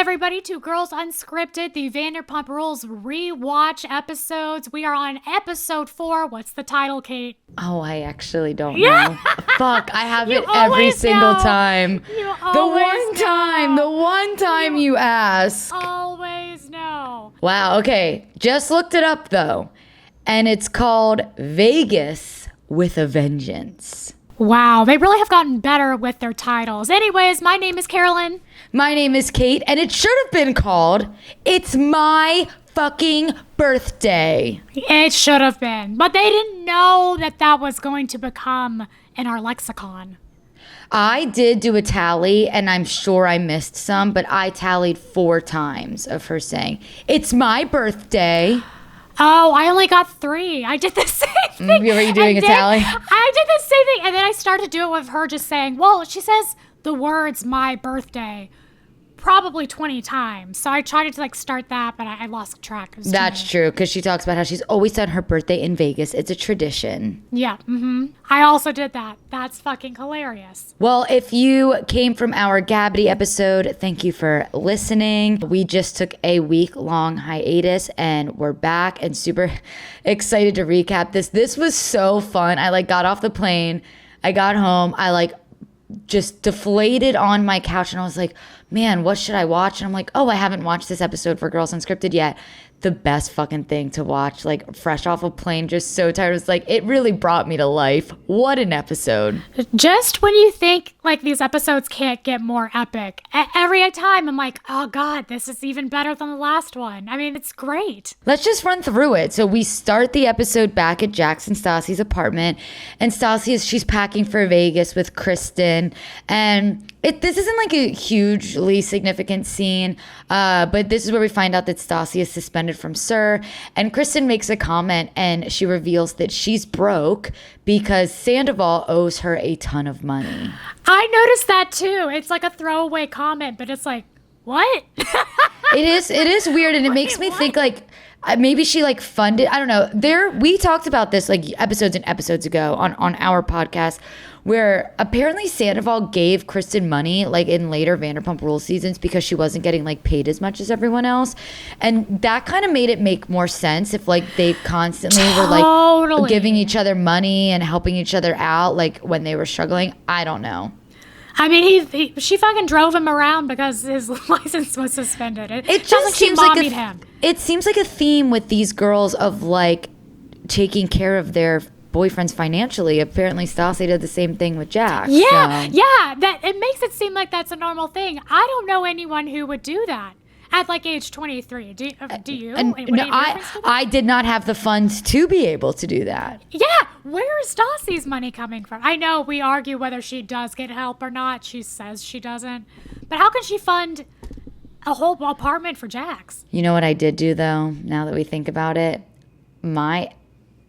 everybody, to Girls Unscripted, the Vanderpump Rules rewatch episodes. We are on episode 4. What's the title, Kate? Oh, I actually don't know. Fuck, I have You it every always single know. time. You The always one time you ask. Always know. Wow, okay. Just looked it up though. And it's called Vegas with a Vengeance. Wow, they really have gotten better with their titles. Anyways, my name is Carolyn. My name is Kate, and it should have been called It's My Fucking Birthday. It should have been, but they didn't know that that was going to become in our lexicon. I did do a tally, and I'm sure I missed some, but I tallied 4 times of her saying, It's my birthday. Oh, I only got 3. I did the same thing. Were you doing And a then tally? I did the same thing. And then I started to do it with her just saying, well, she says the words my birthday probably 20 times. So I tried to start that, but I lost track. That's true, because she talks about how she's always done her birthday in Vegas. It's a tradition. Yeah. I also did that. That's fucking hilarious. Well, if you came from our Gabbity episode, thank you for listening. We just took a week-long hiatus, and we're back and super excited to recap this. This was so fun. I got off the plane. I got home. I just deflated on my couch, and I was like, man, what should I watch? And I'm like, oh, I haven't watched this episode for Girls Unscripted yet. The best fucking thing to watch, fresh off a plane, just so tired. It was it really brought me to life. What an episode. Just when you think these episodes can't get more epic, every time I'm like, oh God, this is even better than the last one. I mean, it's great. Let's just run through it. So we start the episode back at Jax and Stassi's apartment, and Stassi she's packing for Vegas with Kristen, and this isn't a hugely significant scene, but this is where we find out that Stassi is suspended from SUR, and Kristen makes a comment, and she reveals that she's broke because Sandoval owes her a ton of money. I noticed that too. It's a throwaway comment, but it's what? It is weird, and it makes me think maybe she funded, I don't know. We talked about this episodes and episodes ago on our podcast, where apparently Sandoval gave Kristen money in later Vanderpump Rules seasons because she wasn't getting paid as much as everyone else, and that kind of made it make more sense if they constantly were giving each other money and helping each other out when they were struggling. I don't know. I mean, she fucking drove him around because his license was suspended. It just seems him. It seems like a theme with these girls of taking care of their boyfriends financially. Apparently Stassi did the same thing with Jax. Yeah, yeah. That it makes it seem like that's a normal thing. I don't know anyone who would do that at age 23. Do you? No, I did not have the funds to be able to do that. Yeah, where is Stassi's money coming from? I know we argue whether she does get help or not. She says she doesn't. But how can she fund a whole apartment for Jax? You know what I did do, though, now that we think about it? My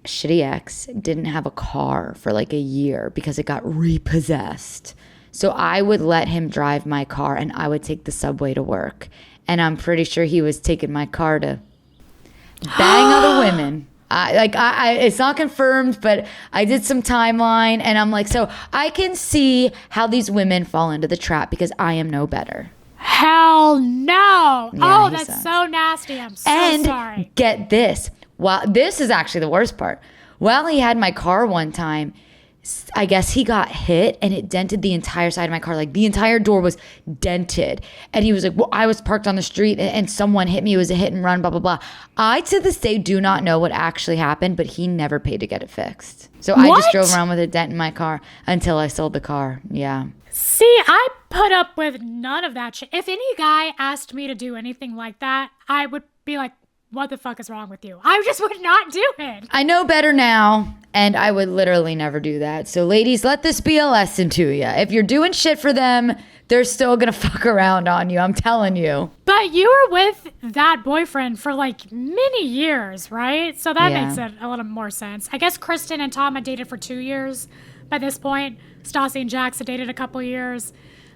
shitty ex didn't have a car for a year because it got repossessed. So I would let him drive my car, and I would take the subway to work. And I'm pretty sure he was taking my car to bang other women. It's not confirmed, but I did some timeline, and I'm so I can see how these women fall into the trap because I am no better. Hell no. Yeah, that's sucks. so nasty. I'm so sorry. And get this. Well, this is actually the worst part. While he had my car one time, I guess he got hit and it dented the entire side of my car. The entire door was dented. And he was like, well, I was parked on the street and someone hit me. It was a hit and run, blah, blah, blah. I, to this day, do not know what actually happened, but he never paid to get it fixed. So I just drove around with a dent in my car until I sold the car. Yeah. See, I put up with none of that shit. If any guy asked me to do anything like that, I would be like, what the fuck is wrong with you? I just would not do it. I know better now, and I would literally never do that. So ladies, let this be a lesson to you. If you're doing shit for them, they're still gonna fuck around on you, I'm telling you. But you were with that boyfriend for many years, right? So that makes it a little more sense. I guess Kristen and Tom had dated for 2 years by this point. Stassi and Jax had dated a couple years.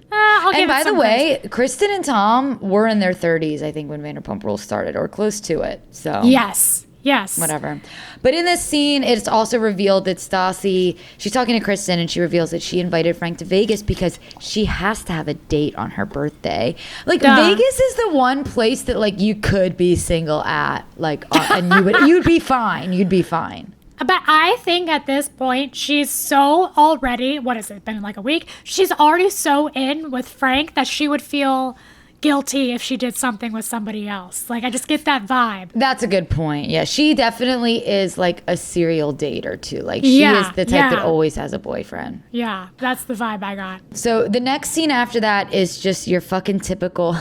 And by the way, Kristen and Tom were in their 30s, I think, when Vanderpump Rules started, or close to it. So Yes. Yes. Whatever. But in this scene, it's also revealed that Stassi, she's talking to Kristen and she reveals that she invited Frank to Vegas because she has to have a date on her birthday. Like, Vegas is the one place that, like, you could be single at, like, and you'd be fine. You'd be fine. But I think at this point, she's so already, what has it been, like a week? She's already so in with Frank that she would feel guilty if she did something with somebody else. Like, I just get that vibe. That's a good point. Yeah, she definitely is like a serial dater too. Like, she is the type that always has a boyfriend. Yeah, that's the vibe I got. So the next scene after that is just your fucking typical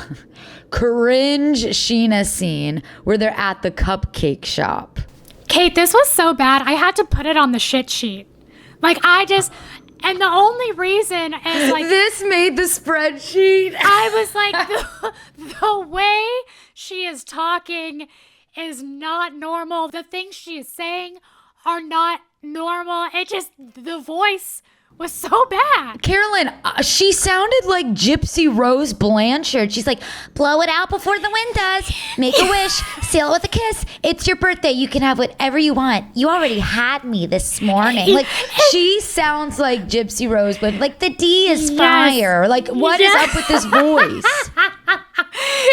cringe Scheana scene where they're at the cupcake shop. Kate, this was so bad. I had to put it on the shit sheet. Like, and the only reason is like... This made the spreadsheet. I was like, the way she is talking is not normal. The things she is saying are not normal. The voice was so bad. Carolyn, she sounded like Gypsy Rose Blanchard. She's like, blow it out before the wind does. Make a wish. Seal it with a kiss. It's your birthday. You can have whatever you want. You already had me this morning. Like, she sounds like Gypsy Rose, but like the D is fire. Like, what is up with this voice?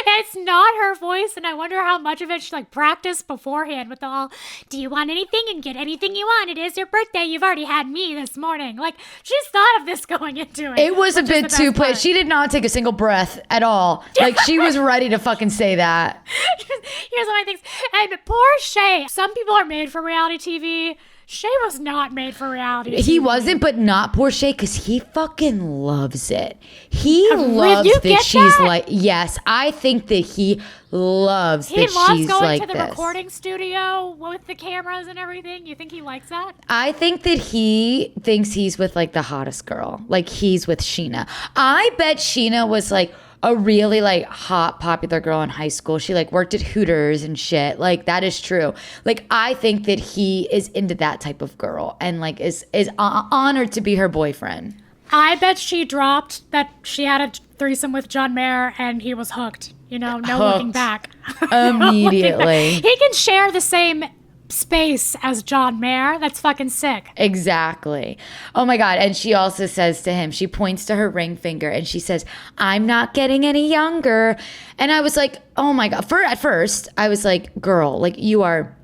It's not her voice, and I wonder how much of it she like practiced beforehand with all, do you want anything and get anything you want? It is your birthday. You've already had me this morning. Like, she's thought of this going into it. It was a bit too play. She did not take a single breath at all. Like, she was ready to fucking say that. Here's one of my things. And poor Shay. Some people are made for reality TV. Shay was not made for reality TV. He wasn't, but not poor Shay, because he fucking loves it. He loves that she's like, yes, I think that he loves that she's like this. He loves going to the recording studio with the cameras and everything. You think he likes that? I think that he thinks he's with like the hottest girl. Like, he's with Scheana. I bet Scheana was like a really like hot popular girl in high school. She like worked at Hooters and shit. Like, that is true. Like, I think that he is into that type of girl and like is honored to be her boyfriend. I bet she dropped that she had a threesome with John Mayer and he was hooked. You know, looking back. Immediately. He can share the same space as John Mayer. That's fucking sick. Exactly. Oh my God. And she also says to him, she points to her ring finger and she says, I'm not getting any younger. And I was like, oh my God. At first, I was like, girl, like, you are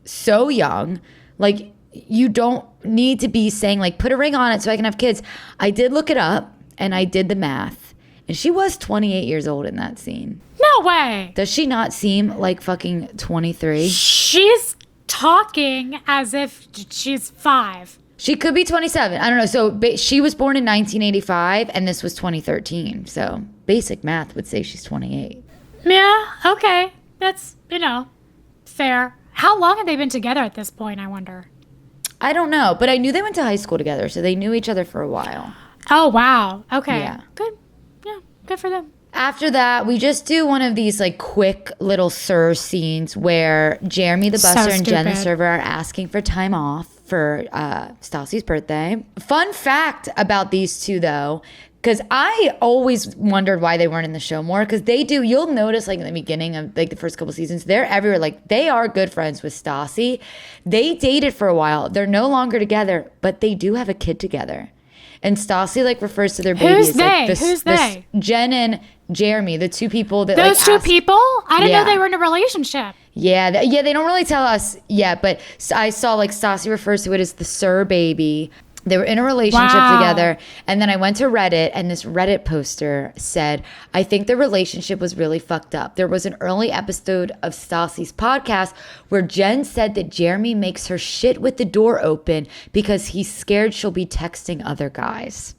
so young. Like, you don't need to be saying like, put a ring on it so I can have kids. I did look it up and I did the math. And she was 28 years old in that scene. No way. Does she not seem like fucking 23? She's talking as if she's 5. She could be 27. I don't know. So she was born in 1985 and this was 2013. So basic math would say she's 28. Yeah. Okay. That's, fair. How long have they been together at this point, I wonder? I don't know. But I knew they went to high school together. So they knew each other for a while. Oh, wow. Okay. Yeah. Good. Yeah. Good for them. After that, we just do one of these like quick little Sir scenes where Jeremy the busser and Jen the server are asking for time off for Stassi's birthday. Fun fact about these two though, because I always wondered why they weren't in the show more, because they do, you'll notice like in the beginning of like the first couple seasons, they're everywhere. Like, they are good friends with Stassi. They dated for a while. They're no longer together, but they do have a kid together. And Stassi like refers to their baby as like Who's they? Jen and Jeremy, the two people that those two people? I didn't know they were in a relationship. Yeah, they don't really tell us yet, but I saw like Stassi refers to it as the Sir baby. They were in a relationship together, and then I went to Reddit, and this Reddit poster said, I think the relationship was really fucked up. There was an early episode of Stassi's podcast where Jen said that Jeremy makes her shit with the door open because he's scared she'll be texting other guys.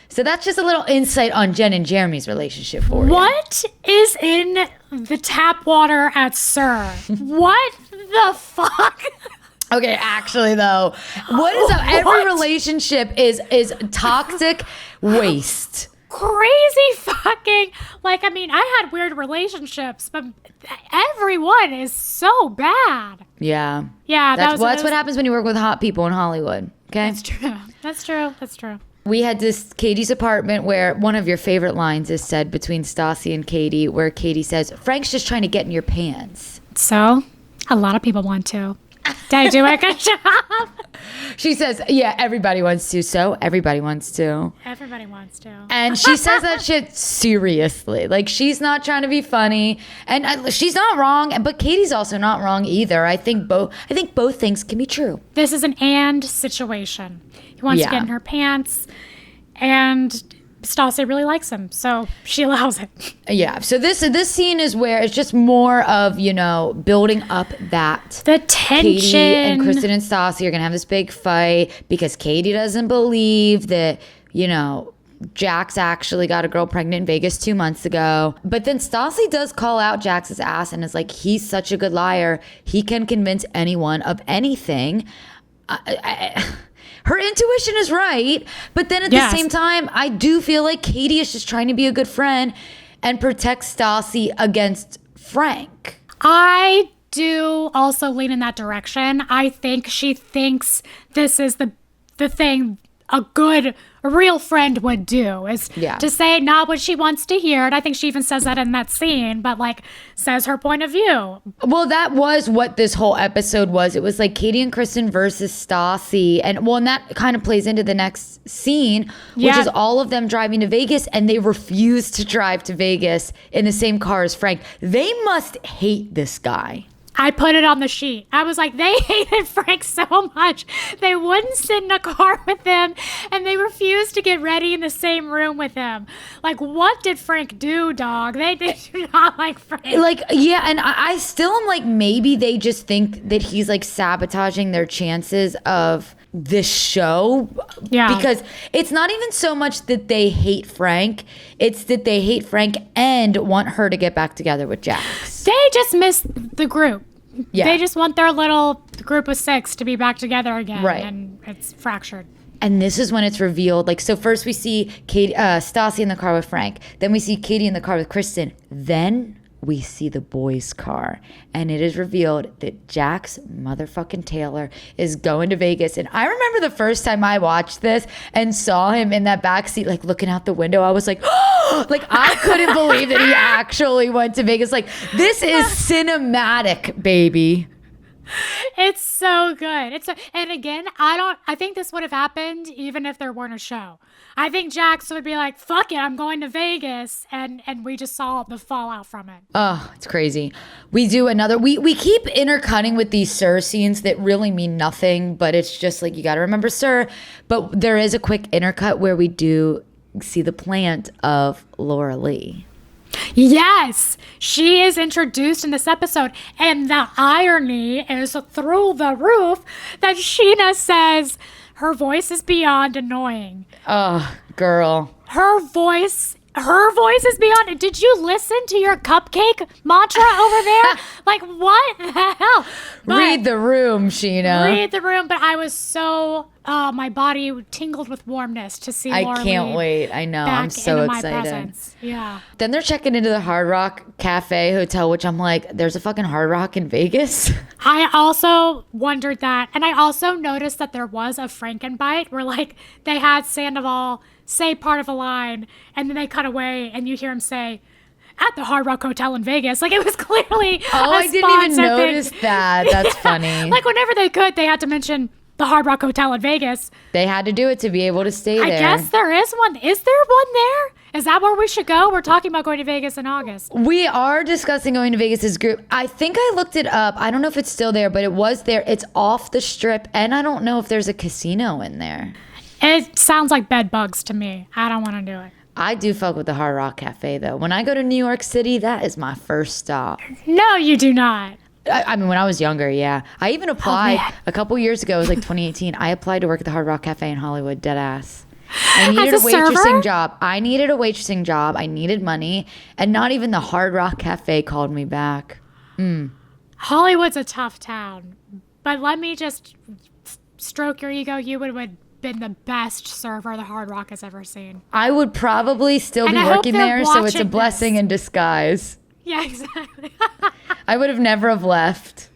So that's just a little insight on Jen and Jeremy's relationship for you. What is in the tap water at Sir? What the fuck? Okay, actually though, what is up? Every relationship is toxic waste. Crazy fucking, like, I mean, I had weird relationships, but everyone is so bad. Yeah. Yeah. That's what happens when you work with hot people in Hollywood. Okay. That's true. We had this Katie's apartment where one of your favorite lines is said between Stassi and Katie, where Katie says, Frank's just trying to get in your pants. So? A lot of people want to. Did I do a good job? She says, yeah, everybody wants to. So everybody wants to. Everybody wants to. And she says that shit seriously. Like, she's not trying to be funny. And she's not wrong. But Katie's also not wrong either. I think both things can be true. This is an and situation. He wants to get in her pants. And Stassi really likes him, so she allows it. Yeah, so this scene is where it's just more of, building up that the tension. Katie and Kristen and Stassi are gonna have this big fight because Katie doesn't believe that, Jax actually got a girl pregnant in Vegas 2 months ago. But then Stassi does call out Jax's ass and is like, he's such a good liar. He can convince anyone of anything. Her intuition is right, but then at the same time, I do feel like Katie is just trying to be a good friend and protect Stassi against Frank. I do also lean in that direction. I think she thinks this is the thing a real friend would do, is to say not what she wants to hear. And I think she even says that in that scene, but says her point of view. Well, that was what this whole episode was. It was like Katie and Kristen versus Stassi. And that kind of plays into the next scene, which is all of them driving to Vegas, and they refuse to drive to Vegas in the same car as Frank. They must hate this guy. I put it on the sheet. I was like, they hated Frank so much. They wouldn't sit in a car with him, and they refused to get ready in the same room with him. What did Frank do, dog? They did not like Frank. And I still am like, maybe they just think that he's sabotaging their chances of this show. Yeah. Because it's not even so much that they hate Frank, it's that they hate Frank and want her to get back together with Jax. They just miss the group. Yeah. They just want their little group of 6 to be back together again. Right. And it's fractured. And this is when it's revealed. So first we see Stassi in the car with Frank. Then we see Katie in the car with Kristen. Then we see the boys' car. And it is revealed that Jax motherfucking Taylor is going to Vegas. And I remember the first time I watched this and saw him in that backseat, looking out the window, I was like, oh, I couldn't believe that he actually went to Vegas. This is cinematic, baby. It's so good. And again, I think this would have happened even if there weren't a show. I think Jax would be like, fuck it, I'm going to Vegas. And we just saw the fallout from it. Oh, it's crazy. We do another, we keep intercutting with these Sir scenes that really mean nothing, but it's just you got to remember Sir. But there is a quick intercut where we do see the plant of Laura Lee. Yes, she is introduced in this episode, and the irony is through the roof that Scheana says her voice is beyond annoying. Oh, girl. Her voice is beyond it. Did you listen to your cupcake mantra over there? What the hell? Read the room, Scheana. Read the room. But I was so, my body tingled with warmness to see Laura I can't Lee wait. I know. I'm so excited. Yeah. Then they're checking into the Hard Rock Cafe Hotel, which I'm like, there's a fucking Hard Rock in Vegas? I also wondered that. And I also noticed that there was a Frankenbite where they had Sandoval say part of a line, and then they cut away, and you hear him say, at the Hard Rock Hotel in Vegas. It was clearly I didn't even notice that. That's funny. Whenever they could, they had to mention the Hard Rock Hotel in Vegas. They had to do it to be able to stay there. I guess there is one. Is there one there? Is that where we should go? We're talking about going to Vegas in August. We are discussing going to Vegas as a group. I think I looked it up. I don't know if it's still there, but it was there. It's off the strip, and I don't know if there's a casino in there. It sounds like bed bugs to me. I don't want to do it. I do fuck with the Hard Rock Cafe, though. When I go to New York City, that is my first stop. No, you do not. I mean, when I was younger, yeah. I even applied a couple years ago. It was 2018. I applied to work at the Hard Rock Cafe in Hollywood, dead ass. I needed a waitressing job. I needed a waitressing job. I needed money. And not even the Hard Rock Cafe called me back. Hollywood's a tough town. But let me just stroke your ego. You would have been the best server the Hard Rock has ever seen. I would probably still be working there, so it's a blessing in disguise. Yeah, exactly. I would have never have left.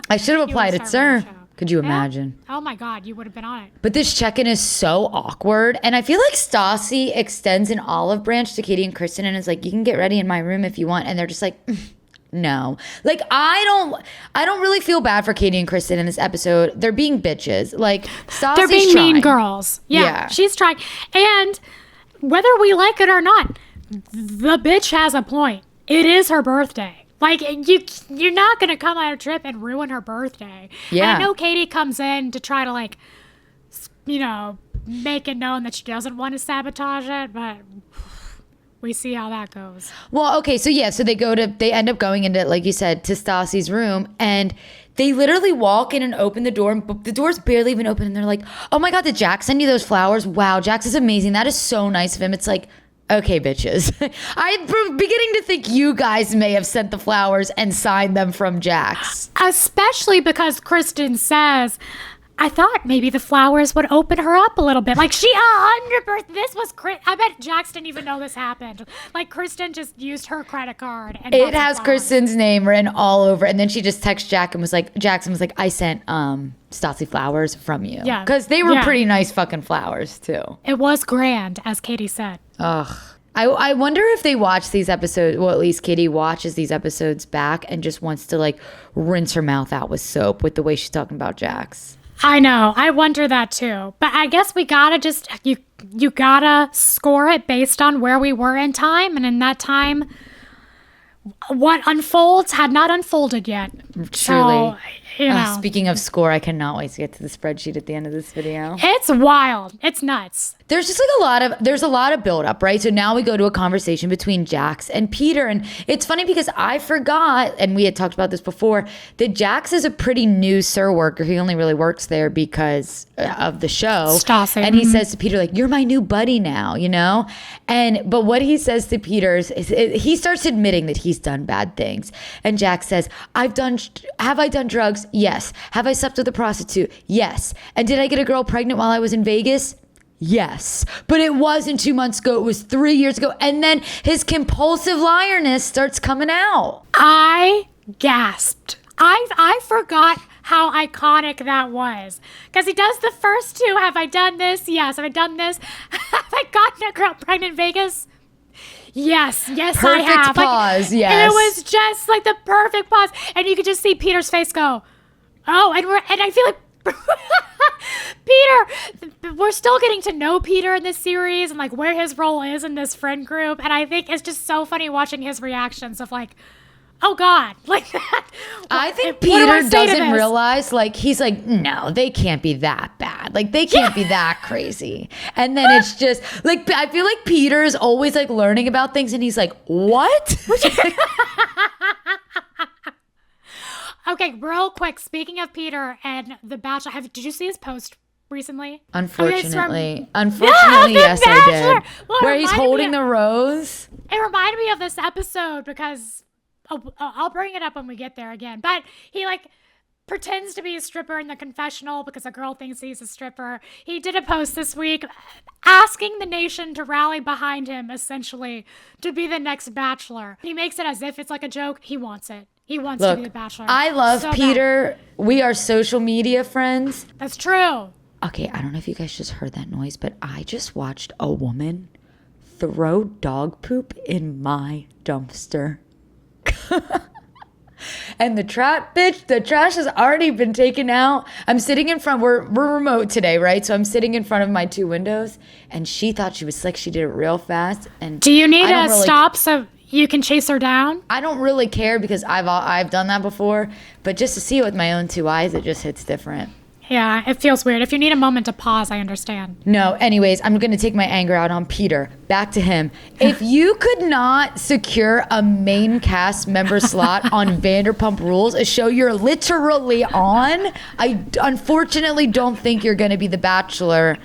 I should have applied at Sir. Could you imagine? Oh my God, you would have been on it. But this check-in is so awkward. And I feel like Stassi extends an olive branch to Katie and Kristen and is like, you can get ready in my room if you want. And they're just like, no. Like, I don't really feel bad for Katie and Kristen in this episode. They're being bitches. Like, Stassi's they're being trying. mean girls. Yeah, she's trying. And whether we like it or not, the bitch has a point. It is her birthday. Like, you're not going to come on a trip and ruin her birthday. Yeah. And I know Katie comes in to try to, like, you know, make it known that she doesn't want to sabotage it, but we see how that goes. Well, okay, so they end up going into, like you said, to Stassi's room, and they literally walk in and open the door, and the door's barely even open, and they're like, oh my God, did Jax send you those flowers? Wow, Jax is amazing. That is so nice of him. It's like, okay, bitches. I'm beginning to think you guys may have sent the flowers and signed them from Jax. Especially because Kristen says, I thought maybe the flowers would open her up a little bit. Like, she 100%, this was, I bet Jax didn't even know this happened. Like, Kristen just used her credit card. And it has Kristen's name written all over. And then she just texted Jackson was like, I sent Stassi flowers from you. Yeah. Because they were pretty nice fucking flowers, too. It was grand, as Katie said. Ugh. I wonder if they watch these episodes, well, at least Katie watches these episodes back and just wants to, like, rinse her mouth out with soap with the way she's talking about Jax. I know. I wonder that too. But I guess we gotta just, you gotta score it based on where we were in time. And in that time, what unfolds had not unfolded yet. Truly. So, you know. Speaking of score, I cannot wait to get to the spreadsheet at the end of this video. It's wild. It's nuts. There's just like there's a lot of buildup, right? So now we go to a conversation between Jax and Peter. And it's funny because I forgot, and we had talked about this before, that Jax is a pretty new SUR worker. He only really works there because of the show. Stassi. And he says to Peter, like, you're my new buddy now, you know? But what he says to Peter is he starts admitting that he's done bad things. And Jax says, have I done drugs? Yes. Have I slept with a prostitute? Yes. And did I get a girl pregnant while I was in Vegas? Yes. But it wasn't 2 months ago. It was 3 years ago. And then his compulsive liarness starts coming out. I gasped. I forgot how iconic that was. Because he does the first two. Have I done this? Yes. Have I done this? Have I gotten a girl pregnant in Vegas? Yes, perfect I have. Pause, like, yes. And it was just like the perfect pause. And you could just see Peter's face go, oh, and I feel like Peter, we're still getting to know Peter in this series and like where his role is in this friend group. And I think it's just so funny watching his reactions of like, oh God, like that. I think Peter doesn't realize, like, he's like, no, they can't be that bad. Like, they can't be that crazy. And then it's just, like, I feel like Peter is always, like, learning about things, and he's like, what? Okay, real quick, speaking of Peter and The Bachelor, did you see his post recently? Unfortunately, yes, I did. Well, where he's holding the rose. It reminded me of this episode because... I'll bring it up when we get there again. But he like pretends to be a stripper in the confessional because a girl thinks he's a stripper. He did a post this week asking the nation to rally behind him, essentially, to be the next Bachelor. He makes it as if it's like a joke. He wants it. He wants to be the Bachelor. I love so Peter. Bad. We are social media friends. That's true. Okay, I don't know if you guys just heard that noise, but I just watched a woman throw dog poop in my dumpster. And the trash has already been taken out. I'm sitting in front, we're remote today, right? So I'm sitting in front of my two windows, and she thought she was slick. She did it real fast. And do you need to stop so you can chase her down? I don't really care because I've done that before, but just to see it with my own two eyes, it just hits different. Yeah, it feels weird. If you need a moment to pause, I understand. No, anyways, I'm going to take my anger out on Peter. Back to him. If you could not secure a main cast member slot on Vanderpump Rules, a show you're literally on, I unfortunately don't think you're going to be The Bachelor.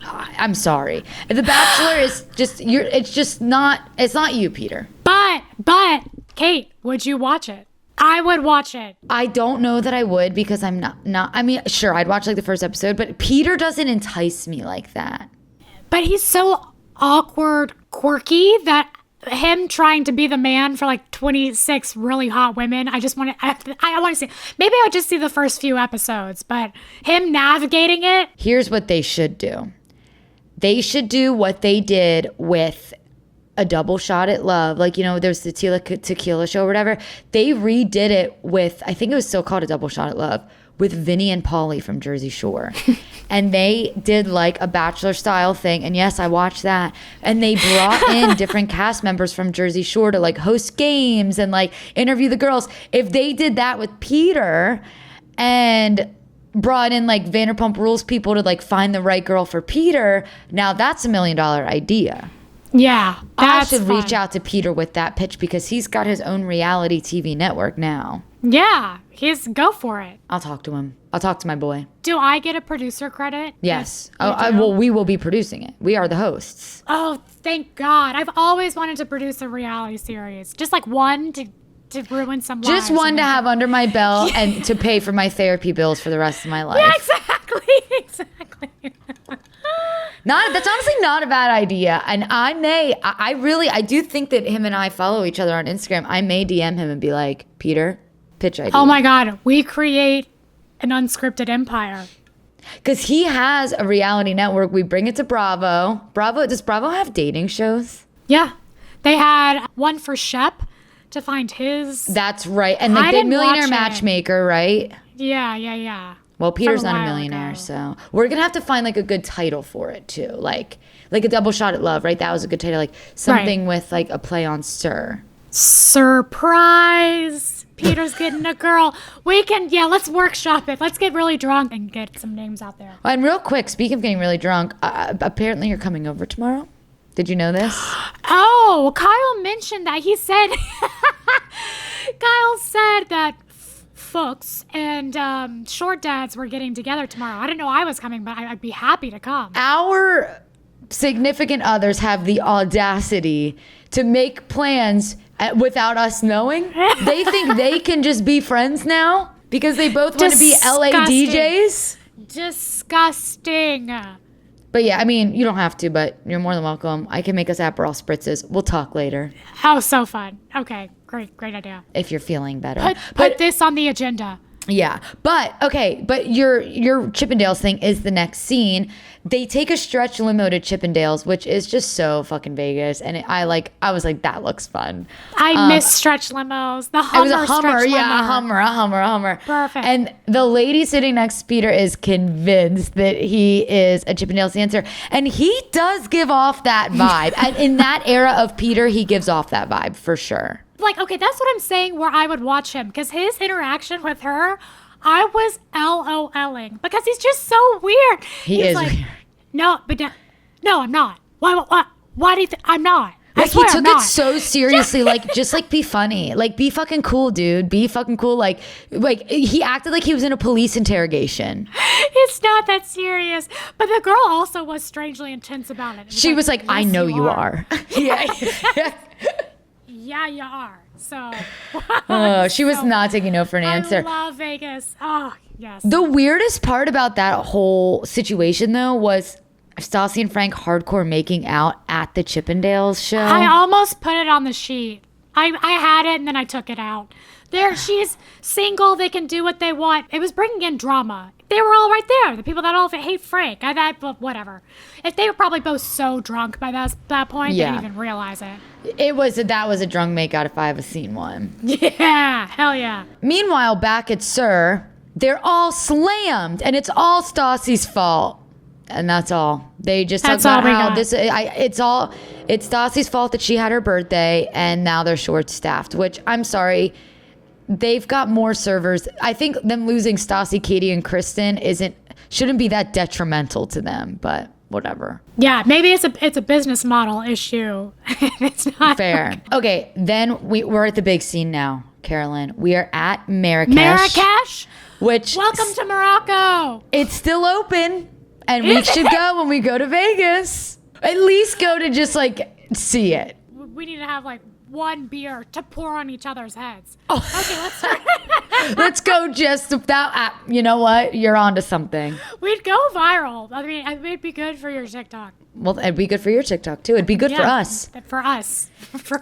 I'm sorry. The Bachelor is just, it's not you, Peter. But, Kate, would you watch it? I would watch it. I don't know that I would because I'm not. I mean, sure, I'd watch like the first episode, but Peter doesn't entice me like that. But he's so awkward, quirky that him trying to be the man for like 26 really hot women, I want to see. Maybe I'll just see the first few episodes, but him navigating it. Here's what they should do. They should do what they did with A Double Shot at Love. Like, there's the tequila show or whatever. They redid it with, I think it was still called A Double Shot at Love, with Vinny and Pauly from Jersey Shore. And they did like a Bachelor style thing. And yes, I watched that. And they brought in different cast members from Jersey Shore to like host games and like interview the girls. If they did that with Peter and brought in like Vanderpump Rules people to like find the right girl for Peter, now that's $1 million idea. Yeah, I should reach out to Peter with that pitch because he's got his own reality TV network now. Yeah, go for it. I'll talk to him. I'll talk to my boy. Do I get a producer credit? Yes. Well, we will be producing it. We are the hosts. Oh, thank God. I've always wanted to produce a reality series. Just like one to ruin some lives. Just one to have under my belt and to pay for my therapy bills for the rest of my life. Yeah, exactly. That's honestly not a bad idea. And I do think that him and I follow each other on Instagram. I may DM him and be like, Peter, pitch idea. Oh my God. We create an unscripted empire. Because he has a reality network. We bring it to Bravo. Does Bravo have dating shows? Yeah. They had one for Shep to find his. That's right. And they did Millionaire Matchmaker, right? Yeah. Well, Peter's not a millionaire, so we're gonna have to find like a good title for it too, like A Double Shot at Love, right? That was a good title, like something with like a play on Sir. Surprise! Peter's getting a girl. Let's workshop it. Let's get really drunk and get some names out there. And real quick, speaking of getting really drunk, apparently you're coming over tomorrow. Did you know this? Oh, Kyle mentioned that. He said, Kyle said that Fuchs and Short Dads were getting together tomorrow. I didn't know I was coming, but I'd be happy to come. Our significant others have the audacity to make plans without us knowing. They think they can just be friends now because they both want to be LA DJs. Disgusting. But yeah, I mean, you don't have to, but you're more than welcome. I can make us Aperol spritzes. We'll talk later. Oh, so fun. Okay, great idea. If you're feeling better. Put this on the agenda. Yeah, but your Chippendales thing is the next scene. They take a stretch limo to Chippendales, which is just so fucking Vegas, and I was like, that looks fun. I miss stretch limos. The Hummer. It was a Hummer, stretch yeah, limo. a Hummer. Perfect. And the lady sitting next to Peter is convinced that he is a Chippendales dancer, and he does give off that vibe. And in that era of Peter, he gives off that vibe for sure. Like, okay, that's what I'm saying where I would watch him. Because his interaction with her, I was LOLing. Because he's just so weird. He's is like, weird. No, I'm not. Why do you think I'm not? Like, he took it so seriously. Like, just like be funny. Like, be fucking cool, dude. Be fucking cool. Like he acted like he was in a police interrogation. It's not that serious. But the girl also was strangely intense about it. She was like, I know you are. Yeah. Yeah, you are. So. She was not taking no for an answer. I love Vegas. Oh, yes. The weirdest part about that whole situation, though, was Stassi and Frank hardcore making out at the Chippendales show. I almost put it on the sheet. I had it and then I took it out. She's single. They can do what they want. It was bringing in drama. They were all right there. The people that all hate Frank. But whatever. If they were probably both so drunk by that point, they didn't even realize it. That was a drunk makeout if I ever seen one. Yeah, hell yeah. Meanwhile, back at Sir, they're all slammed, and it's all Stassi's fault. And that's all. They just talk about how it's Stassi's fault that she had her birthday, and now they're short-staffed, which I'm sorry. They've got more servers. I think them losing Stassi, Katie, and Kristen shouldn't be that detrimental to them, but whatever. Yeah, maybe it's a business model issue. It's not fair. Okay, then we're at the big scene now, Carolyn. We are at Marrakesh. Marrakesh? Welcome to Morocco. It's still open, and we should go when we go to Vegas. At least go to just like see it. We need to have like one beer to pour on each other's heads. Oh. Okay, let's start. Let's go just that. You know what? You're onto something. We'd go viral. I mean, it'd be good for your TikTok. Well, it'd be good for your TikTok too. It'd be good for us. For us.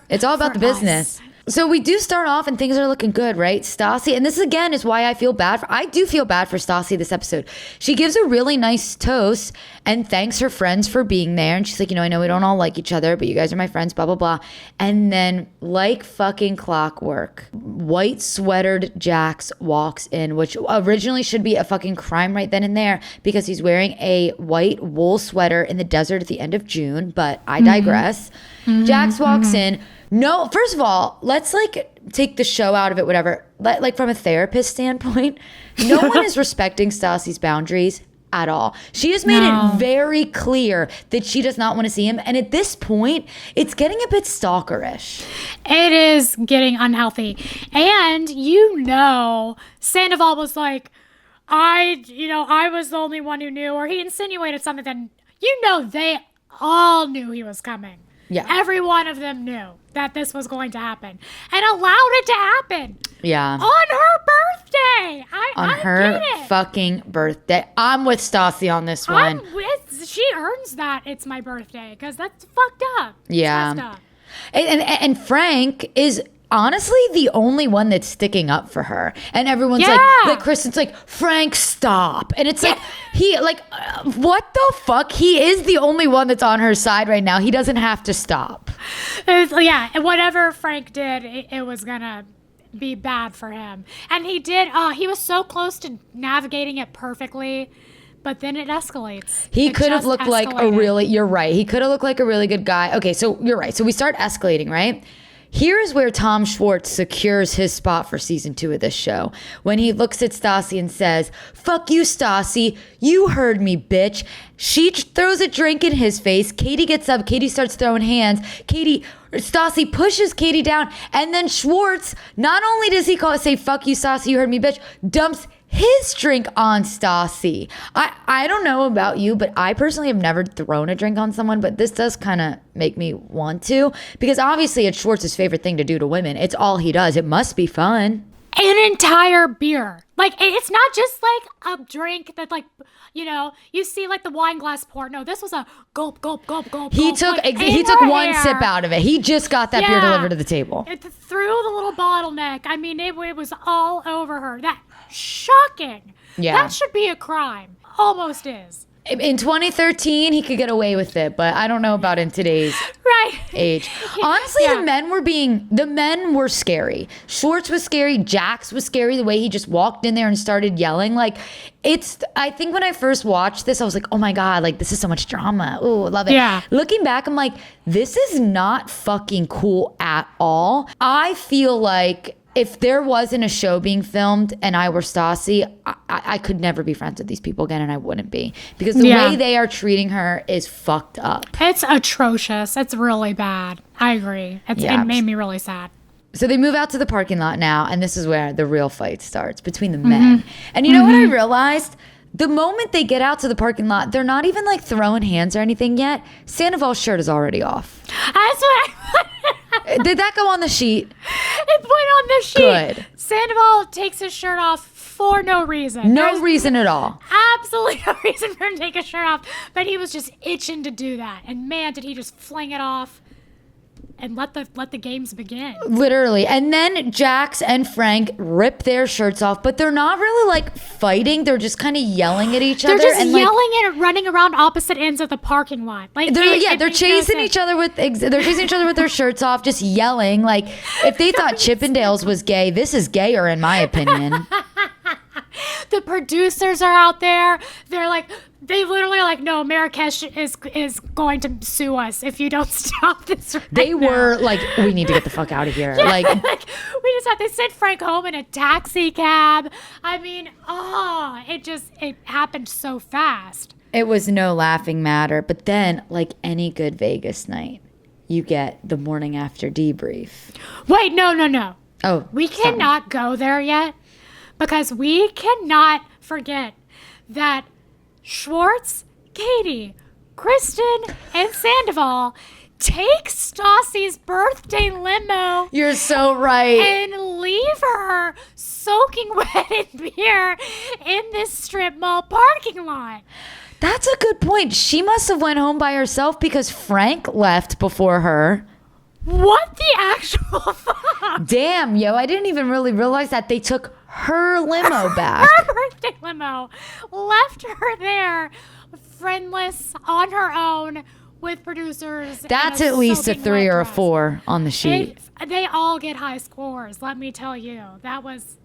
It's all about the business. So we do start off and things are looking good, right? Stassi, and this again is why I feel bad for, I do feel bad for Stassi this episode. She gives a really nice toast and thanks her friends for being there. And she's like, I know we don't all like each other, but you guys are my friends, blah, blah, blah. And then like fucking clockwork, white sweatered Jax walks in, which originally should be a fucking crime right then and there because he's wearing a white wool sweater in the desert at the end of June, but I digress. Jax walks in. No, first of all, let's like take the show out of it, whatever. Like from a therapist standpoint, no one is respecting Stassi's boundaries at all. She has made it very clear that she does not want to see him. And at this point, it's getting a bit stalkerish. It is getting unhealthy. And Sandoval was like, I was the only one who knew, or he insinuated something that, they all knew he was coming. Yeah. Every one of them knew that this was going to happen and allowed it to happen. Yeah. On her birthday. I her get it. Fucking birthday. I'm with Stassi on this one. She earns that it's my birthday because that's fucked up. Yeah. It's messed up. And Frank is honestly the only one that's sticking up for her. And everyone's like Kristen's like, Frank, stop. And it's like, what the fuck? He is the only one that's on her side right now. He doesn't have to stop. And whatever Frank did, it was gonna be bad for him. And he did, he was so close to navigating it perfectly, but then it escalates. He could have looked like you're right. He could have looked like a really good guy. Okay, so you're right. So we start escalating, right? Here is where Tom Schwartz secures his spot for season 2 of this show. When he looks at Stassi and says, fuck you, Stassi. You heard me, bitch. She throws a drink in his face. Katie gets up. Katie starts throwing hands. Stassi pushes Katie down. And then Schwartz, not only does he say, fuck you, Stassi, you heard me, bitch, dumps his drink on Stassi. I don't know about you, but I personally have never thrown a drink on someone, but this does kind of make me want to, because obviously it's Schwartz's favorite thing to do to women. It's all he does. It must be fun. An entire beer. Like, it's not just like a drink that, like, you see like the wine glass pour. No, this was a gulp, gulp, gulp, gulp. He took one sip out of it. He just got that beer delivered to the table. It through the little bottleneck. I mean, it was all over her. That shocking. Yeah. That should be a crime. Almost is. In 2013, he could get away with it, but I don't know about in today's age. Honestly, the men were scary. Schwartz was scary. Jax was scary. The way he just walked in there and started yelling. Like, I think when I first watched this, I was like, oh my God, like this is so much drama. Ooh, love it. Yeah. Looking back, I'm like, this is not fucking cool at all. I feel like if there wasn't a show being filmed and I were Stassi, I could never be friends with these people again, and I wouldn't be. Because the way they are treating her is fucked up. It's atrocious. It's really bad. I agree. It made me really sad. So they move out to the parking lot now, and this is where the real fight starts between the men. And you know what I realized? The moment they get out to the parking lot, they're not even like throwing hands or anything yet. Sandoval's shirt is already off. That's what Did that go on the sheet? It went on the sheet. Good. Sandoval takes his shirt off for no reason. No reason at all. Absolutely no reason for him to take his shirt off. But he was just itching to do that. And man, did he just fling it off and let the games begin. Literally. And then Jax and Frank rip their shirts off, but they're not really like fighting. They're just kind of yelling at each other. They're just yelling and running around opposite ends of the parking lot. Like they're chasing each other with their shirts off, just yelling. Like if they thought Chippendales was gay, this is gayer in my opinion. The producers are out there. They literally are like, no, Marrakesh is going to sue us if you don't stop this right They were like, we need to get the fuck out of here. Yeah, they sent Frank home in a taxi cab. I mean, it happened so fast. It was no laughing matter. But then, like any good Vegas night, you get the morning after debrief. Wait, no. Oh, we cannot go there yet, because we cannot forget that Schwartz, Katie, Kristen, and Sandoval take Stassi's birthday limo. You're so right. And leave her soaking wet in beer in this strip mall parking lot. That's a good point. She must have went home by herself because Frank left before her. What the actual fuck? Damn, yo, I didn't even really realize that they took her limo back. Her birthday limo. Left her there, friendless, on her own, with producers. That's at least a 3 or a 4 on the sheet. They all get high scores, let me tell you. That was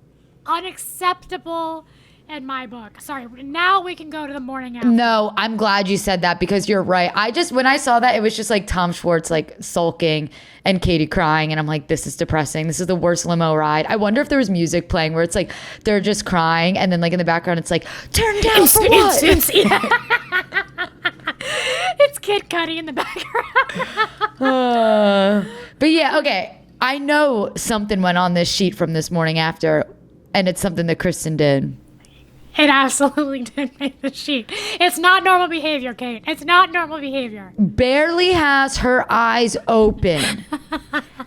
unacceptable in my book. Sorry, now we can go to the morning after. No, I'm glad you said that because you're right. When I saw that, it was just like Tom Schwartz like sulking and Katie crying. And I'm like, this is depressing. This is the worst limo ride. I wonder if there was music playing where it's like, they're just crying. And then like in the background, it's like, turn down for what? It's Kid Cudi in the background. But yeah, okay. I know something went on this sheet from this morning after, and it's something that Kristen did. It absolutely did make the sheet. It's not normal behavior, Kate. It's not normal behavior. Barely has her eyes open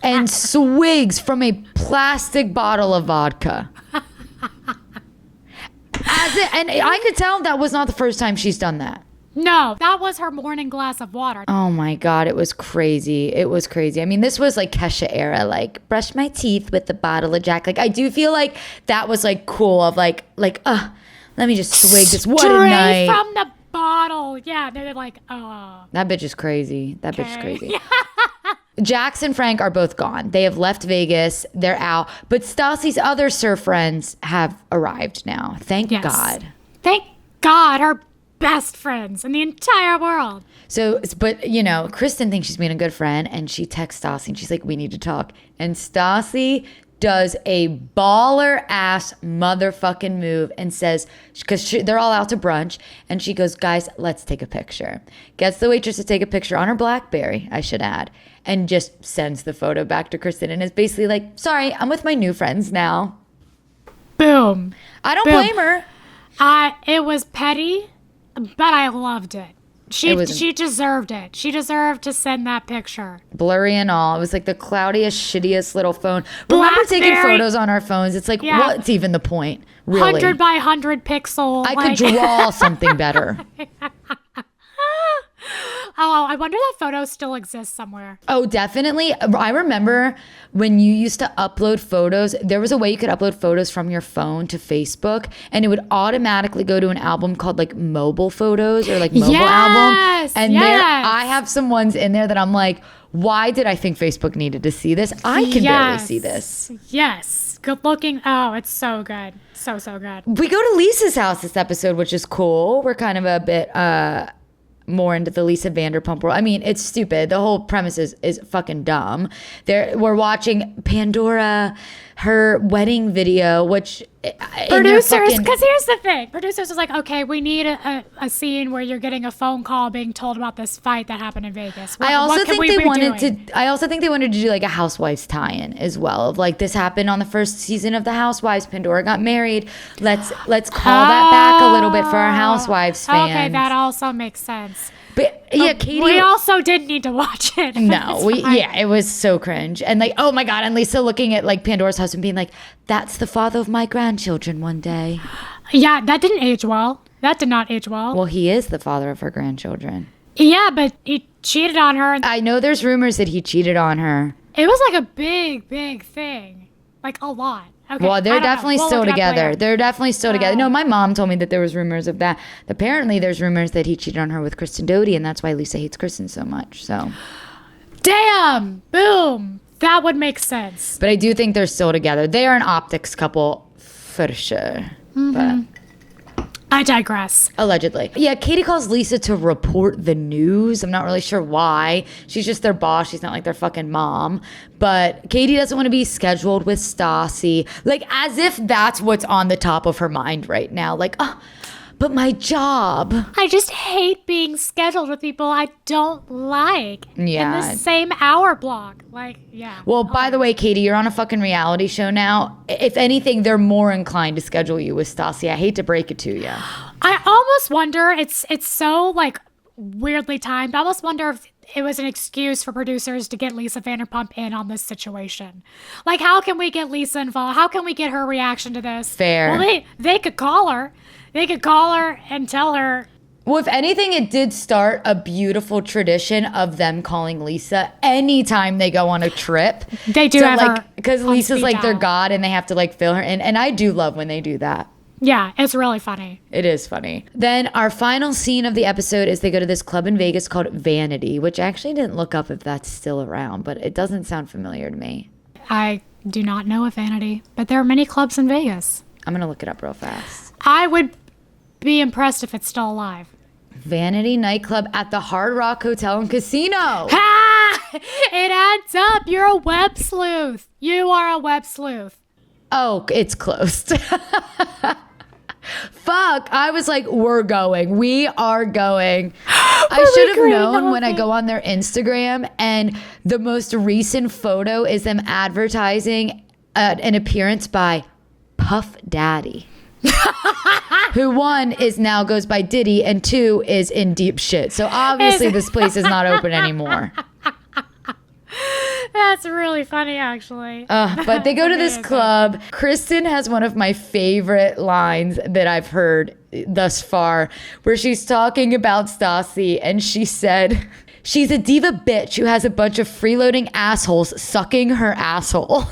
and swigs from a plastic bottle of vodka. And I could tell that was not the first time she's done that. No, that was her morning glass of water. Oh my God, it was crazy. It was crazy. I mean, this was like Kesha era, like brush my teeth with the bottle of Jack. Like I do feel like that was like cool of like, let me just swig this one night. Straight from the bottle. Yeah, they're like, oh. That bitch is crazy. That bitch is crazy. Jax and Frank are both gone. They have left Vegas. They're out. But Stassi's other surf friends have arrived now. Thank God. Thank God. Her best friends in the entire world. So, but you know, Kristen thinks she's being a good friend and she texts Stassi and she's like, we need to talk. And Stassi does a baller ass motherfucking move and says, because they're all out to brunch, and she goes, guys, let's take a picture. Gets the waitress to take a picture on her BlackBerry, I should add, and just sends the photo back to Kristen and is basically like, sorry, I'm with my new friends now. Boom. I don't blame her. It was petty, but I loved it. She deserved it. She deserved to send that picture. Blurry and all. It was like the cloudiest, shittiest little phone. Remember taking photos on our phones? It's like, what's even the point? Really? 100 by 100 pixel. I could draw something better. Oh, I wonder that photo still exists somewhere. Oh, definitely. I remember when you used to upload photos, there was a way you could upload photos from your phone to Facebook, and it would automatically go to an album called like mobile photos or like mobile album. And there, I have some ones in there that I'm like, why did I think Facebook needed to see this? I can barely see this. Yes. Good looking. Oh, it's so good. So good. We go to Lisa's house this episode, which is cool. We're kind of a bit, more into the Lisa Vanderpump world. I mean, it's stupid. The whole premise is fucking dumb. We're watching Pandora, her wedding video, which producers, because here's the thing. Producers is like, okay, we need a scene where you're getting a phone call being told about this fight that happened in Vegas. I also think they wanted to do like a Housewives tie-in as well. Of like, this happened on the first season of the Housewives. Pandora got married. Let's call that back a little bit for our Housewives fans. Okay, that also makes sense. But yeah, Katie. We also didn't need to watch it. No, it was so cringe. And like, oh my God, and Lisa looking at like Pandora's husband being like, that's the father of my grandchildren one day. Yeah, that didn't age well. That did not age well. Well, he is the father of her grandchildren. Yeah, but he cheated on her. I know there's rumors that he cheated on her. It was like a big thing. Like a lot. Okay, well, they're definitely still together. They're definitely still together. No, my mom told me that there was rumors of that. Apparently, there's rumors that he cheated on her with Kristen Doty, and that's why Lisa hates Kristen so much. So, damn, boom, that would make sense. But I do think they're still together. They are an optics couple for sure. Mm-hmm. But I digress. Allegedly. Yeah, Katie calls Lisa to report the news. I'm not really sure why. She's just their boss. She's not like their fucking mom. But Katie doesn't want to be scheduled with Stassi. Like, as if that's what's on the top of her mind right now. Like, but my job. I just hate being scheduled with people I don't like. Yeah. In the same hour block. Like, yeah. Well, by the way, Katie, you're on a fucking reality show now. If anything, they're more inclined to schedule you with Stassi. I hate to break it to you. I almost wonder, it's so like weirdly timed. I almost wonder if it was an excuse for producers to get Lisa Vanderpump in on this situation. Like, how can we get Lisa involved? How can we get her reaction to this? Fair. Well, they could call her. They could call her and tell her, Well, if anything, it did start a beautiful tradition of them calling Lisa anytime they go on a trip. They do because Lisa's like their god and they have to like fill her in. And I do love when they do that. Yeah, it's really funny. It is funny. Then our final scene of the episode is they go to this club in Vegas called Vanity, which I actually didn't look up if that's still around, but it doesn't sound familiar to me. I do not know of Vanity, but there are many clubs in Vegas. I'm going to look it up real fast. I would be impressed if it's still alive. Vanity nightclub at the Hard Rock Hotel and Casino. Ha! It adds up. You're a web sleuth. You are a web sleuth. Oh, it's closed. Fuck. I was like, we're going. We are going. I should have known when I go on their Instagram and the most recent photo is them advertising an appearance by Puff Daddy. Who one is now goes by Diddy and two is in deep shit. So obviously this place is not open anymore. That's really funny, actually. But they go to this club. Kristen has one of my favorite lines that I've heard thus far, where she's talking about Stassi, and she said, she's a diva bitch who has a bunch of freeloading assholes sucking her asshole.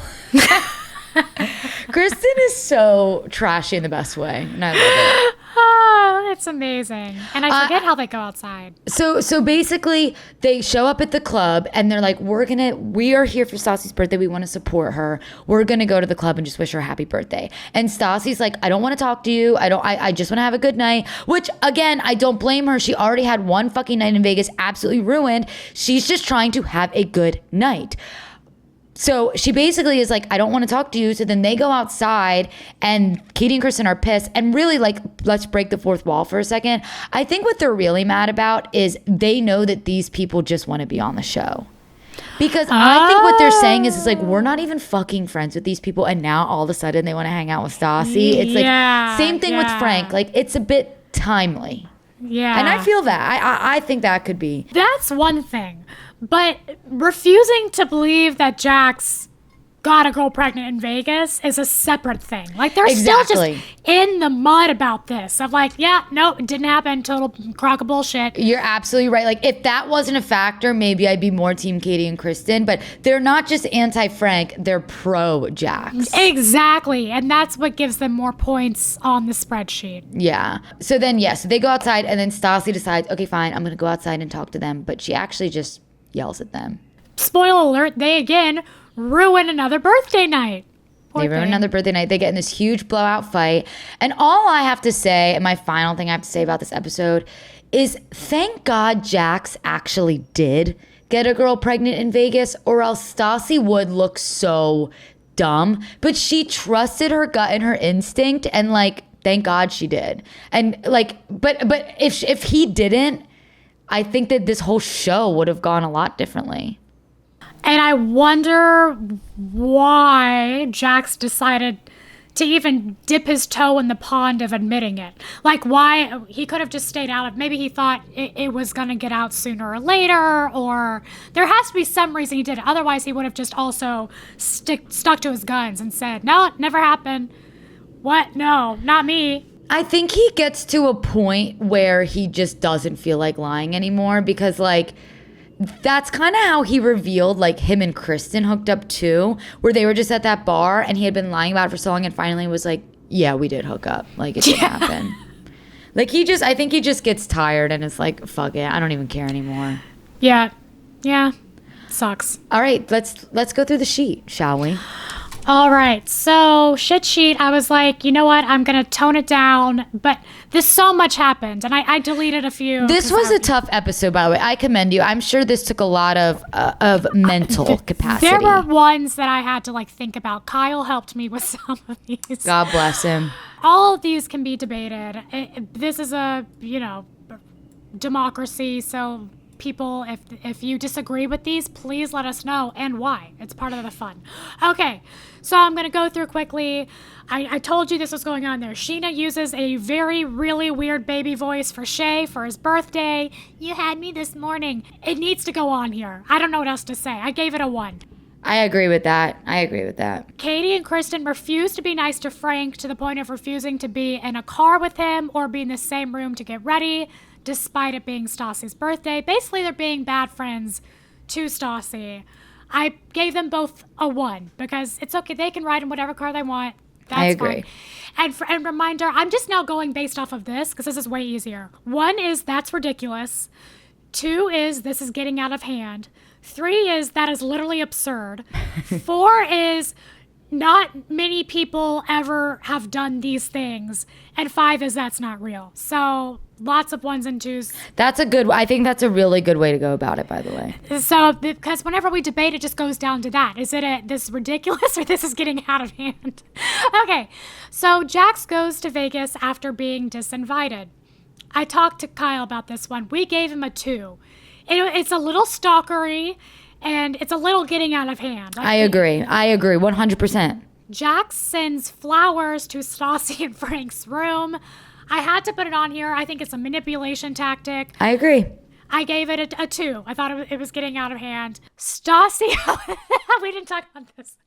Kristen is so trashy in the best way, and I love it. Oh, it's amazing. And I forget how they go outside. So basically, they show up at the club, and they're like, we are here for Stassi's birthday. We want to support her. We're going to go to the club and just wish her a happy birthday. And Stassi's like, I don't want to talk to you. I just want to have a good night. Which, again, I don't blame her. She already had one fucking night in Vegas absolutely ruined. She's just trying to have a good night. So she basically is like, I don't want to talk to you. So then they go outside and Katie and Kristen are pissed. And really, like, let's break the fourth wall for a second. I think what they're really mad about is they know that these people just want to be on the show. Because I think what they're saying is like, we're not even fucking friends with these people. And now all of a sudden they want to hang out with Stassi. It's like, same thing with Frank. Like, it's a bit timely. Yeah. And I feel that. I think that could be. That's one thing. But refusing to believe that Jax got a girl pregnant in Vegas is a separate thing. Like, they're still just in the mud about this. Of like, yeah, no, it didn't happen. Total crock of bullshit. You're absolutely right. Like, if that wasn't a factor, maybe I'd be more team Katie and Kristen. But they're not just anti-Frank. They're pro-Jax. Exactly. And that's what gives them more points on the spreadsheet. Yeah. So then, so they go outside. And then Stassi decides, okay, fine, I'm going to go outside and talk to them. But she actually just yells at them. Spoiler alert, they again ruin another birthday night. They ruin another birthday night. They get in this huge blowout fight. And all I have to say, and my final thing I have to say about this episode is thank God Jax actually did get a girl pregnant in Vegas, or else Stassi would look so dumb. But she trusted her gut and her instinct, and like, thank God she did. And like, but if he didn't, I think that this whole show would have gone a lot differently. And I wonder why Jax decided to even dip his toe in the pond of admitting it. Like, why he could have just stayed out of, maybe he thought it was going to get out sooner or later, or there has to be some reason he did it. Otherwise, he would have just also stuck to his guns and said, no, it never happened. What? No, not me. I think he gets to a point where he just doesn't feel like lying anymore, because like that's kind of how he revealed like him and Kristen hooked up too, where they were just at that bar and he had been lying about it for so long and finally was like, yeah, we did hook up. Like, it didn't happen. Like, I think he just gets tired and it's like, fuck it, I don't even care anymore. Yeah. Sucks. All right, let's go through the sheet, shall we? All right, so shit sheet, I was like, you know what, I'm going to tone it down, but this so much happened, and I deleted a few. This was a tough episode, by the way. I commend you. I'm sure this took a lot of mental capacity. There were ones that I had to, like, think about. Kyle helped me with some of these. God bless him. All of these can be debated. This is a, democracy, so people, if you disagree with these, please let us know and why. It's part of the fun. Okay, so I'm going to go through quickly. I told you this was going on there. Scheana uses a really weird baby voice for Shay for his birthday. You had me this morning. It needs to go on here. I don't know what else to say. I gave it a 1. I agree with that. Katie and Kristen refuse to be nice to Frank to the point of refusing to be in a car with him or be in the same room to get ready, despite it being Stassi's birthday. Basically, they're being bad friends to Stassi. I gave them both a 1 because it's okay. They can ride in whatever car they want. That's I agree. Fine. And reminder, I'm just now going based off of this because this is way easier. 1 is that's ridiculous. 2 is this is getting out of hand. 3 is that is literally absurd. 4 is not many people ever have done these things. And 5 is that's not real. So lots of 1s and 2s. I think that's a really good way to go about it, by the way. So, because whenever we debate, it just goes down to that. Is it this ridiculous or this is getting out of hand? Okay, so Jax goes to Vegas after being disinvited. I talked to Kyle about this one. We gave him a 2. It's a little stalkery, and it's a little getting out of hand. I agree, 100%. Jax sends flowers to Stassi and Frank's room. I had to put it on here. I think it's a manipulation tactic. I agree. I gave it a 2. I thought it was getting out of hand. Stassi, we didn't talk about this.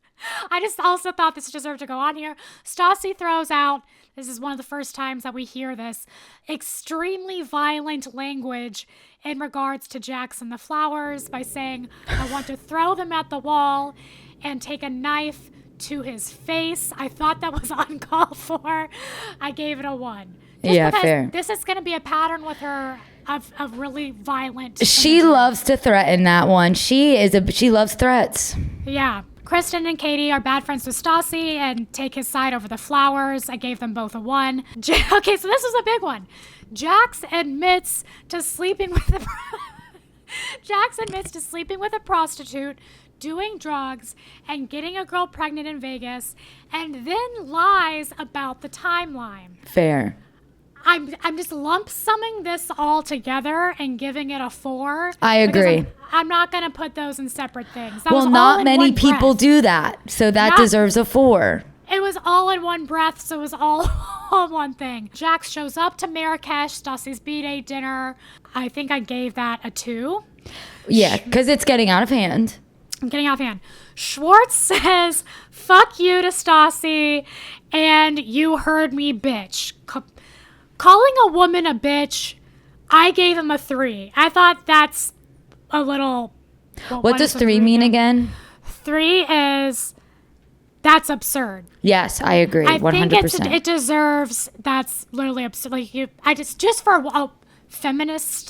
I just also thought this deserved to go on here. Stassi throws out, this is one of the first times that we hear this, extremely violent language in regards to Jax and the flowers by saying, I want to throw them at the wall and take a knife to his face. I thought that was uncalled for. I gave it a 1. Yeah, fair. This is going to be a pattern with her of really violent. She loves to threaten that one. She loves threats. Yeah. Kristen and Katie are bad friends with Stassi and take his side over the flowers. I gave them both a 1. Okay, so this is a big one. Jax admits to sleeping with a prostitute, doing drugs, and getting a girl pregnant in Vegas, and then lies about the timeline. Fair. I'm just lump summing this all together and giving it a 4. I agree. I'm not going to put those in separate things. Well, not many people do that, so that deserves a 4. It was all in one breath, so it was all one thing. Jax shows up to Marrakesh, Stassi's B-Day dinner. I think I gave that a 2. Yeah, because it's getting out of hand. I'm getting out of hand. Schwartz says, fuck you to Stassi, and you heard me, bitch. Calling a woman a bitch, I gave him a 3. I thought that's a little... What does 3 mean again? 3 is... That's absurd. Yes, I agree. 100%. I think it deserves... That's literally absurd. Like, just for a feminist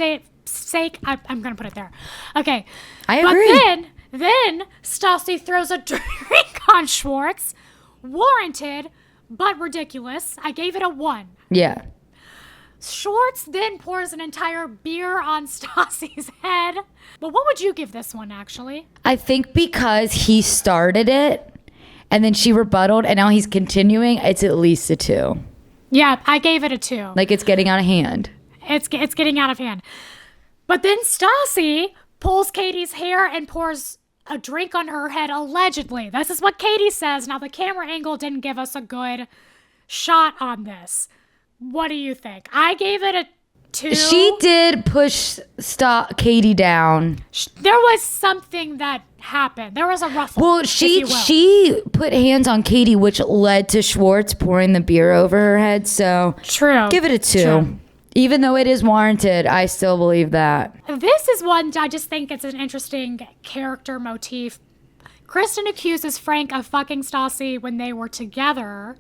sake, I'm going to put it there. Okay. I agree. But then Stassi throws a drink on Schwartz. Warranted, but ridiculous. I gave it a 1. Yeah. Schwartz then pours an entire beer on Stassi's head. But what would you give this one, actually? I think because he started it, and then she rebutted, and now he's continuing, it's at least a 2. Yeah, I gave it a 2. Like, it's getting out of hand. It's getting out of hand. But then Stassi pulls Katie's hair and pours a drink on her head, allegedly. This is what Katie says. Now, the camera angle didn't give us a good shot on this. What do you think? I gave it a 2. She did push Katie down. There was something that happened. There was a ruffle. Well, she put hands on Katie, which led to Schwartz pouring the beer over her head. So true. Give it a 2. True. Even though it is warranted, I still believe that. This is one I just think it's an interesting character motif. Kristen accuses Frank of fucking Stassi when they were together.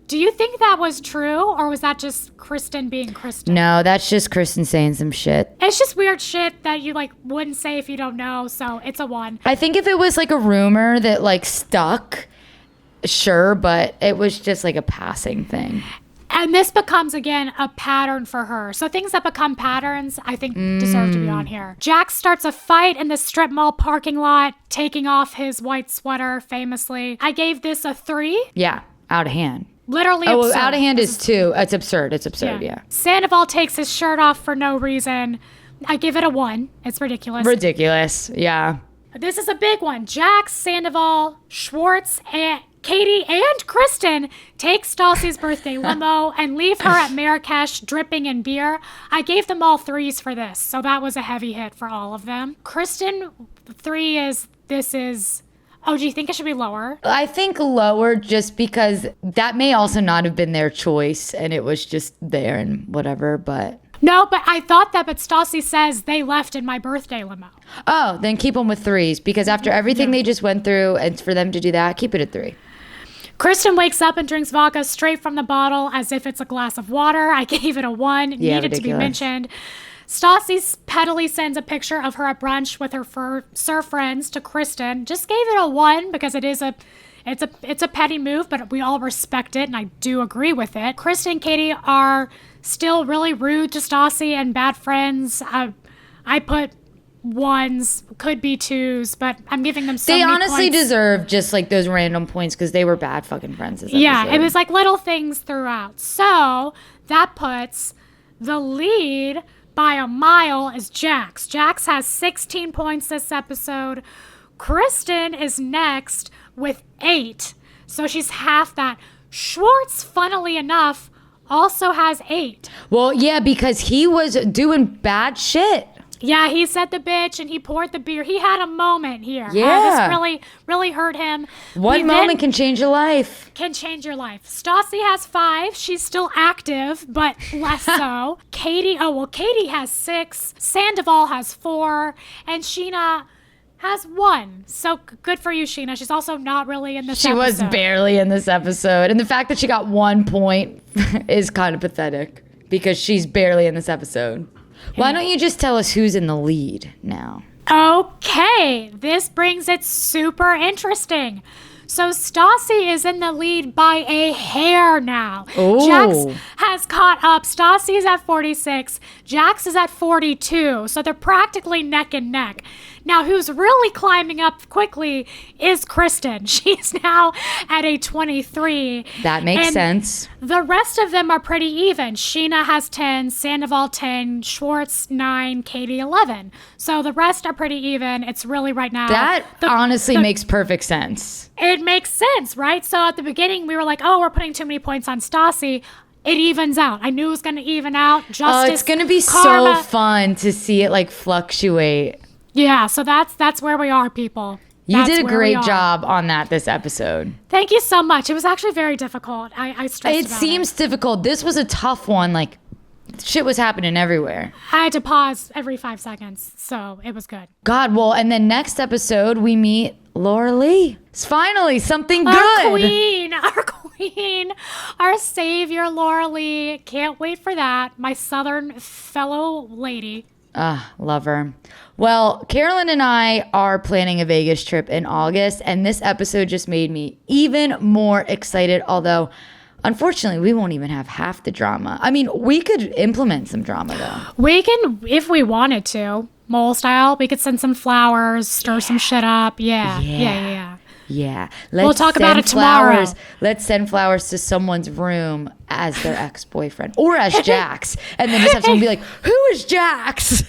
Do you think that was true, or was that just Kristen being Kristen? No, that's just Kristen saying some shit. It's just weird shit that you wouldn't say if you don't know, so it's a 1. I think if it was a rumor that stuck, sure, but it was just a passing thing. And this becomes, again, a pattern for her. So things that become patterns, I think, deserve to be on here. Jax starts a fight in the strip mall parking lot, taking off his white sweater, famously. I gave this a 3. Yeah, out of hand. Literally absurd. Well, out of hand is 2. It's absurd. It's absurd, yeah. Sandoval takes his shirt off for no reason. I give it a 1. It's ridiculous. Ridiculous, yeah. This is a big one. Jax, Sandoval, Schwartz, and Katie and Kristen take Stassi's birthday limo and leave her at Marrakesh dripping in beer. I gave them all 3s for this, so that was a heavy hit for all of them. Kristen, 3 is, this is Oh, do you think it should be lower? I think lower just because that may also not have been their choice and it was just there and whatever, but... No, but I thought that, but Stassi says they left in my birthday limo. Oh, then keep them with 3s because after everything they just went through and for them to do that, keep it at 3. Kristen wakes up and drinks vodka straight from the bottle as if it's a glass of water. I gave it a 1. Yeah, Needed to be mentioned. Stassi pettily sends a picture of her at brunch with her surf friends to Kristen. Just gave it a 1 because it's a petty move, but we all respect it, and I do agree with it. Kristen and Katie are still really rude to Stassi and bad friends. I put 1s, could be 2s, but I'm giving them so many points. They honestly deserve just like those random points because they were bad fucking friends this Yeah, episode. it was like little things throughout. So that puts the lead by a mile is Jax. Jax has 16 points this episode. Kristen is next with 8. So she's half that. Schwartz, funnily enough, also has 8. Well, yeah, because he was doing bad shit. Yeah, he said the bitch and he poured the beer. He had a moment here. Yeah. This really, really hurt him. One moment can change your life. Can change your life. Stassi has 5. She's still active, but less so. Katie has 6. Sandoval has 4. And Scheana has 1. So good for you, Scheana. She's also not really in this episode. She was barely in this episode. And the fact that she got 1 point is kind of pathetic because she's barely in this episode. Why don't you just tell us who's in the lead now? Okay, this brings it super interesting. So Stassi is in the lead by a hair now. Ooh. Jax has caught up. Stassi is at 46. Jax is at 42. So they're practically neck and neck. Now, who's really climbing up quickly is Kristen. She's now at a 23. That makes sense. The rest of them are pretty even. Scheana has 10, Sandoval 10, Schwartz 9, Katie 11. So the rest are pretty even. It's really right now. That honestly makes perfect sense. It makes sense, right? So at the beginning, we were like, oh, we're putting too many points on Stassi. It evens out. I knew it was going to even out. Justice, it's going to be karma. so fun to see it like fluctuate. Yeah, so that's where we are, people. You did a great job on that this episode. Thank you so much. It was actually very difficult. I stressed about it. It seems difficult. This was a tough one. Like, shit was happening everywhere. I had to pause every 5 seconds, so it was good. God, well, and then next episode, we meet Laura Lee. It's finally something good. Our queen, our savior, Laura Lee. Can't wait for that. My southern fellow lady. Love her. Well, Carolyn and I are planning a Vegas trip in August, and this episode just made me even more excited, although unfortunately we won't even have half the drama. I mean, we could implement some drama though. We can, if we wanted to, mole style, we could send some flowers, stir some shit up. Yeah. We'll talk about it tomorrow. Let's send flowers to someone's room as their ex-boyfriend or as Jax. And then just have someone be like, who is Jax?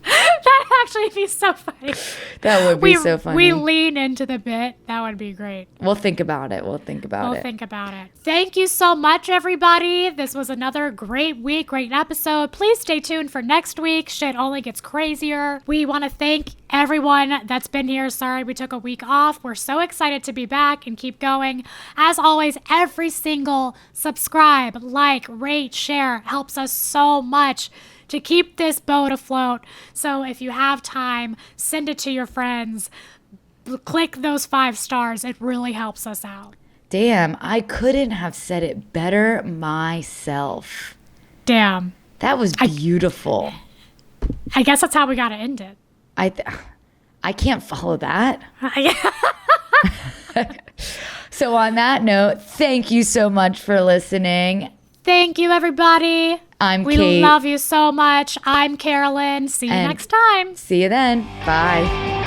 That'd actually be so funny. That would be so funny. We lean into the bit. That would be great. We'll think about it. We'll think about it. Thank you so much, everybody. This was another great week, great episode. Please stay tuned for next week. Shit only gets crazier. We want to thank everyone that's been here. Sorry we took a week off. We're so excited to be back and keep going. As always, every single subscribe, like, rate, share helps us so much to keep this boat afloat. So if you have time, send it to your friends. Click those 5 stars. It really helps us out. Damn, I couldn't have said it better myself. Damn. That was beautiful. I guess that's how we got to end it. I can't follow that. So on that note, thank you so much for listening. Thank you, everybody. I'm Kate. We love you so much. I'm Carolyn. See you next time. See you then. Bye.